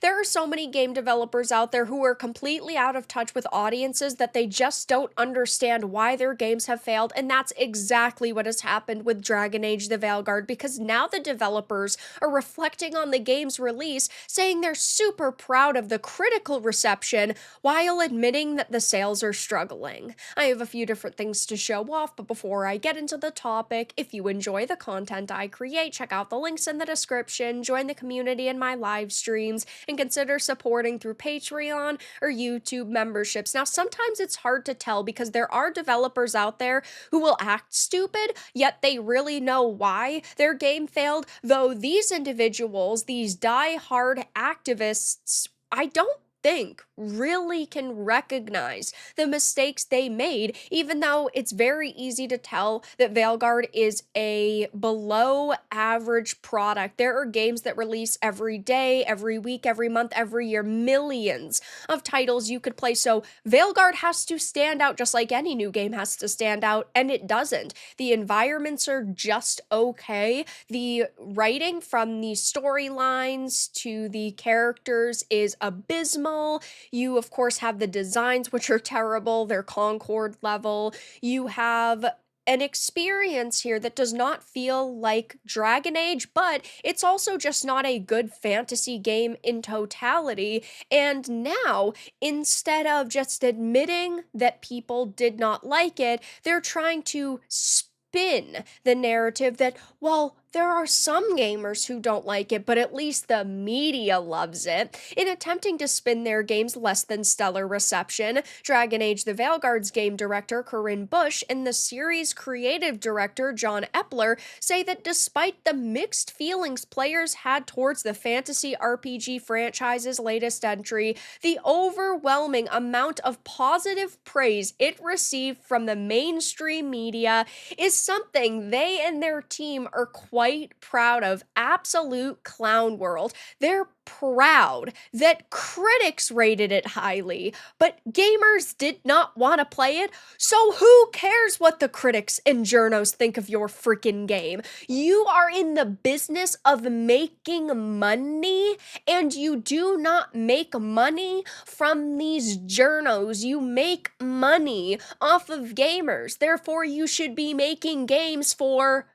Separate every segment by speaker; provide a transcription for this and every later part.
Speaker 1: There are so many game developers out there who are completely out of touch with audiences that they just don't understand why their games have failed, and that's exactly what has happened with Dragon Age the Veilguard, because now the developers are reflecting on the game's release, saying they're super proud of the critical reception while admitting that the sales are struggling. I have a few different things to show off, but before I get into the topic, if you enjoy the content I create, check out the links in the description, join the community in my live streams, and consider supporting through Patreon or YouTube memberships. Now, sometimes it's hard to tell because there are developers out there who will act stupid, yet they really know why their game failed, though these individuals, these die-hard activists, I don't think really can recognize the mistakes they made, even though it's very easy to tell that Veilguard is a below average product. There are games that release every day, every week, every month, every year, millions of titles you could play. So Veilguard has to stand out just like any new game has to stand out, and it doesn't. The environments are just okay. The writing from the storylines to the characters is abysmal. You, of course, have the designs, which are terrible. They're Concord level. You have an experience here that does not feel like Dragon Age, but it's also just not a good fantasy game in totality. And now, instead of just admitting that people did not like it, they're trying to spin the narrative that, well, there are some gamers who don't like it, but at least the media loves it. In attempting to spin their game's less than stellar reception, Dragon Age the Veilguard's game director Corinne Bush and the series creative director John Epler say that despite the mixed feelings players had towards the fantasy RPG franchise's latest entry, the overwhelming amount of positive praise it received from the mainstream media is something they and their team are quite proud of. Absolute clown world. They're proud that critics rated it highly, but gamers did not want to play it, so who cares what the critics and journos think of your freaking game? You are in the business of making money, and you do not make money from these journos. You make money off of gamers. Therefore, you should be making games for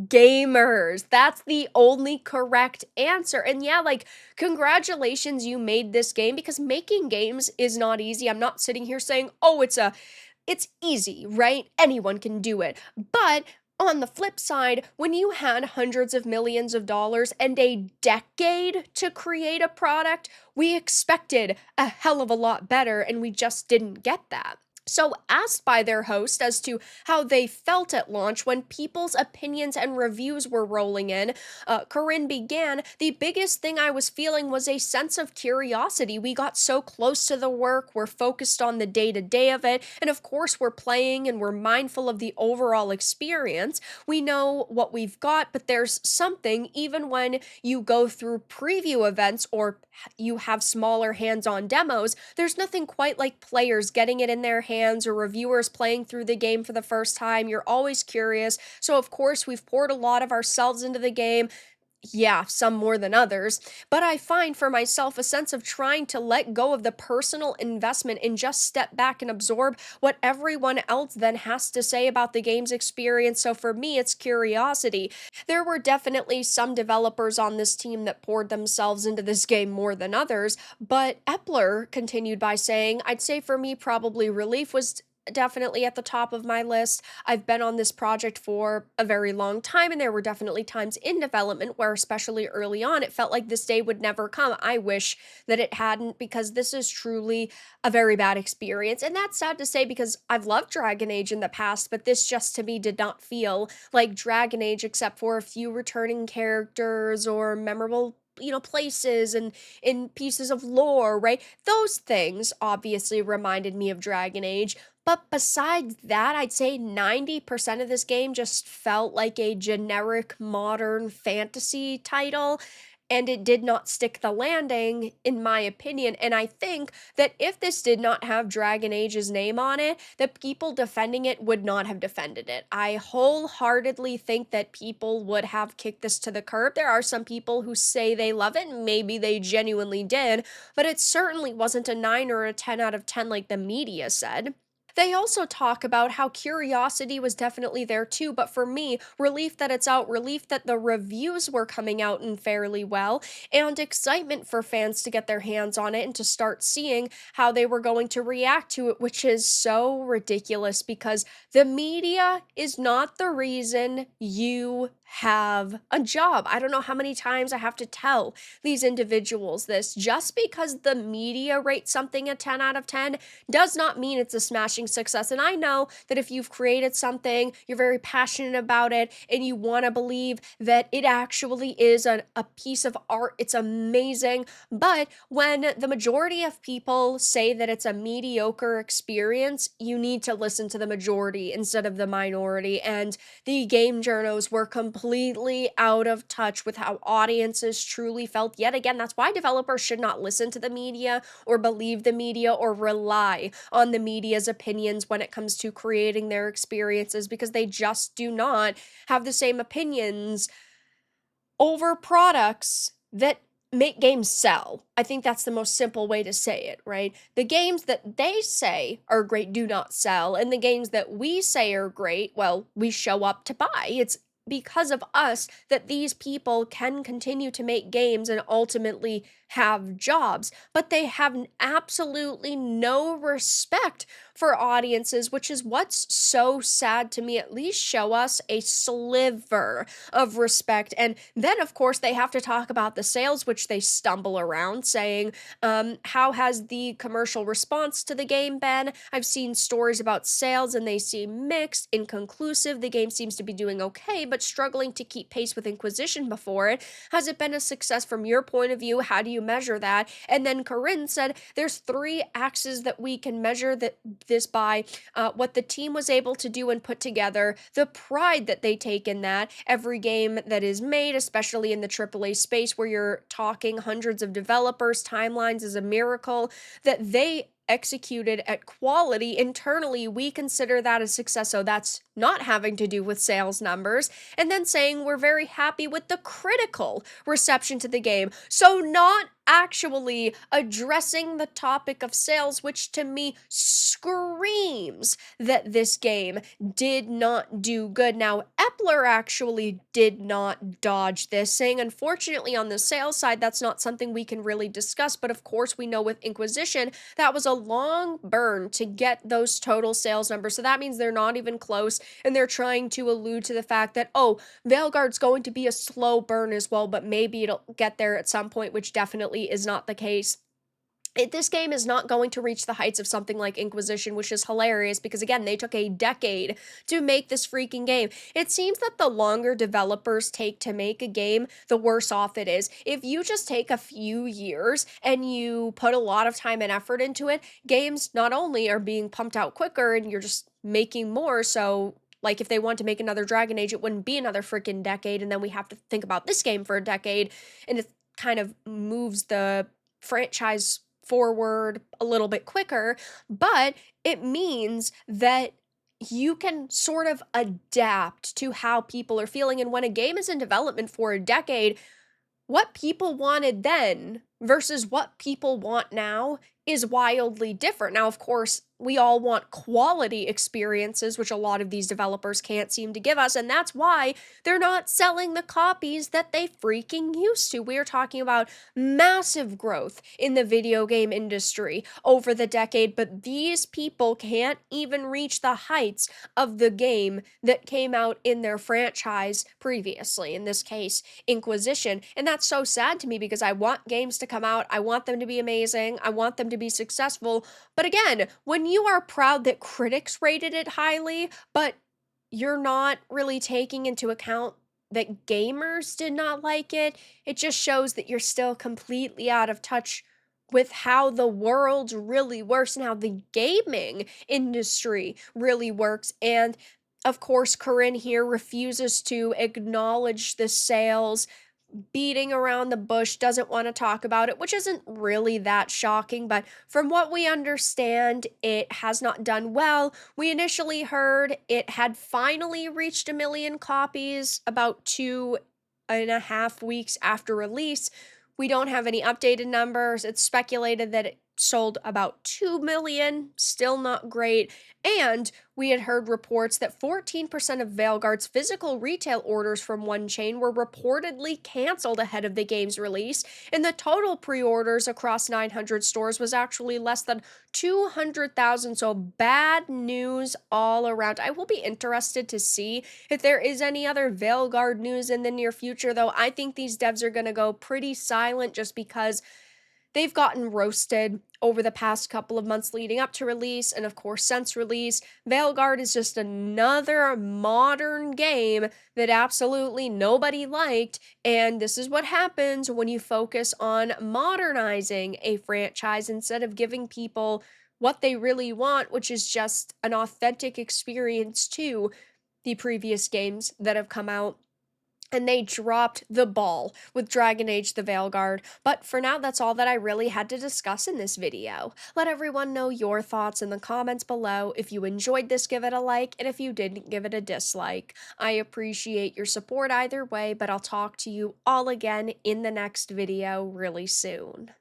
Speaker 1: gamers. That's the only correct answer. And yeah, like, congratulations, you made this game, because making games is not easy. I'm not sitting here saying, oh, it's easy, right? Anyone can do it. But on the flip side, when you had hundreds of millions of dollars and a decade to create a product, we expected a hell of a lot better, and we just didn't get that. So, asked by their host as to how they felt at launch when people's opinions and reviews were rolling in, Corinne began, "The biggest thing I was feeling was a sense of curiosity. We got so close to the work, we're focused on the day-to-day of it, and of course we're playing and we're mindful of the overall experience. We know what we've got, but there's something, even when you go through preview events or you have smaller hands-on demos, there's nothing quite like players getting it in their hands or reviewers playing through the game for the first time. You're always curious. So of course we've poured a lot of ourselves into the game. Yeah, some more than others, but I find for myself a sense of trying to let go of the personal investment and just step back and absorb what everyone else then has to say about the game's experience. So for me, it's curiosity. There were definitely some developers on this team that poured themselves into this game more than others, but Epler continued by saying, I'd say for me, probably Relief was definitely at the top of my list. I've been on this project for a very long time, and there were definitely times in development where, especially early on, it felt like this day would never come. I wish that it hadn't, because this is truly a very bad experience. And that's sad to say, because I've loved Dragon Age in the past, but this just to me did not feel like Dragon Age, except for a few returning characters or memorable places and in pieces of lore, right? Those things obviously reminded me of Dragon Age. But besides that, I'd say 90% of this game just felt like a generic modern fantasy title. and it did not stick the landing, in my opinion. And I think that if this did not have Dragon Age's name on it, the people defending it would not have defended it. I wholeheartedly think that people would have kicked this to the curb. There are some people who say they love it, and maybe they genuinely did, but it certainly wasn't a 9 or a 10 out of 10 like the media said. They also talk about how curiosity was definitely there too, but for me, relief that it's out, relief that the reviews were coming out and fairly well, and excitement for fans to get their hands on it and to start seeing how they were going to react to it, which is so ridiculous because the media is not the reason you have a job. I don't know how many times I have to tell these individuals this. Just because the media rates something a 10 out of 10 does not mean it's a smashing success. And I know that if you've created something, you're very passionate about it, and you want to believe that it actually is a piece of art, it's amazing. But when the majority of people say that it's a mediocre experience, you need to listen to the majority instead of the minority. And the game journos were completely out of touch with how audiences truly felt. Yet again, that's why developers should not listen to the media or believe the media or rely on the media's opinions when it comes to creating their experiences, because they just do not have the same opinions over products that make games sell. I think that's the most simple way to say it, right? The games that they say are great do not sell, and the games that we say are great, well, we show up to buy. It's because of us that these people can continue to make games and ultimately have jobs, but they have absolutely no respect for audiences, which is what's so sad to me. At least show us a sliver of respect. And then, of course, they have to talk about the sales, which they stumble around, saying, how has the commercial response to the game been? I've seen stories about sales and they seem mixed, inconclusive. The game seems to be doing okay, but struggling to keep pace with Inquisition before it. Has it been a success from your point of view? How do you measure that? And then Corinne said, there's 3 axes that we can measure this by: what the team was able to do and put together, the pride that they take in that. Every game that is made, especially in the AAA space where you're talking hundreds of developers, timelines is a miracle, that they executed at quality internally, we consider that a success. So that's not having to do with sales numbers. And then saying we're very happy with the critical reception to the game. So not actually addressing the topic of sales, which to me screams that this game did not do good. Now, Epler actually did not dodge this, saying, unfortunately, on the sales side, that's not something we can really discuss. But of course, we know with Inquisition, that was a long burn to get those total sales numbers. So that means they're not even close. And they're trying to allude to the fact that, oh, Veilguard's going to be a slow burn as well, but maybe it'll get there at some point, which definitely is not the case. This game is not going to reach the heights of something like Inquisition, which is hilarious because, again, they took a decade to make this freaking game. It seems that the longer developers take to make a game, the worse off it is. If you just take a few years and you put a lot of time and effort into it, games not only are being pumped out quicker and you're just making more, so like if they want to make another Dragon Age, it wouldn't be another freaking decade, and then we have to think about this game for a decade, and it kind of moves the franchise forward a little bit quicker, but it means that you can sort of adapt to how people are feeling. And when a game is in development for a decade, what people wanted then versus what people want now is wildly different. Now, of course, we all want quality experiences, which a lot of these developers can't seem to give us, and that's why they're not selling the copies that they freaking used to. We are talking about massive growth in the video game industry over the decade, but these people can't even reach the heights of the game that came out in their franchise previously, in this case, Inquisition. And that's so sad to me because I want games to come out, I want them to be amazing, I want them to be successful, but again, when you are proud that critics rated it highly, but you're not really taking into account that gamers did not like it, it just shows that you're still completely out of touch with how the world really works and how the gaming industry really works. And of course, Corinne here refuses to acknowledge the sales beating around the bush, doesn't want to talk about it, which isn't really that shocking. But from what we understand, it has not done well. We initially heard it had finally reached 1 million copies about 2.5 weeks after release. We don't have any updated numbers. It's speculated that it sold about 2 million, still not great. And we had heard reports that 14% of Veilguard's physical retail orders from one chain were reportedly canceled ahead of the game's release, and the total pre-orders across 900 stores was actually less than 200,000, so bad news all around. I will be interested to see if there is any other Veilguard news in the near future, though. I think these devs are going to go pretty silent just because they've gotten roasted over the past couple of months leading up to release, and of course, since release. Veilguard is just another modern game that absolutely nobody liked, and this is what happens when you focus on modernizing a franchise instead of giving people what they really want, which is just an authentic experience to the previous games that have come out. And they dropped the ball with Dragon Age the Veilguard. But for now, that's all that I really had to discuss in this video. Let everyone know your thoughts in the comments below. If you enjoyed this, give it a like, and if you didn't, give it a dislike. I appreciate your support either way, but I'll talk to you all again in the next video really soon.